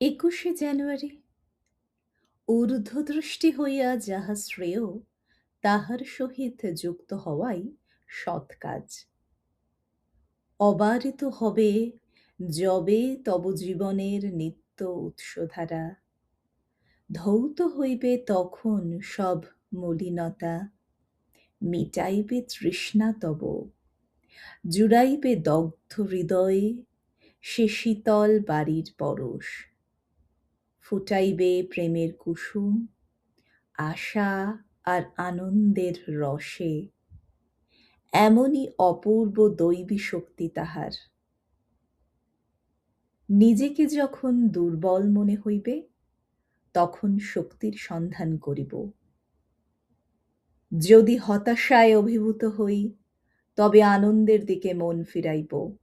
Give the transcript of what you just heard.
২১শে জানুয়ারি ঊর্ধ্বদৃষ্টি হইয়া যাহা শ্রেয় তাহার সহিত যুক্ত হওয়াই সৎ কাজ। অবারিত হবে যবে তব জীবনের নিত্য উৎসধারা, ধৌত হইবে তখন সব মলিনতা, মিটাইবে তৃষ্ণা তব, জুড়াইবে দগ্ধ হৃদয়ে সে শীতল বাড়ির পরশ, ফুটাইবে প্রেমের কুসুম আশা আর আনন্দের রসে। এমনই অপূর্ব দৈবী শক্তি তাহার। নিজেকে যখন দুর্বল মনে হইবে তখন শক্তির সন্ধান করিব। যদি হতাশায় অভিভূত হই তবে আনন্দের দিকে মন ফিরাইব।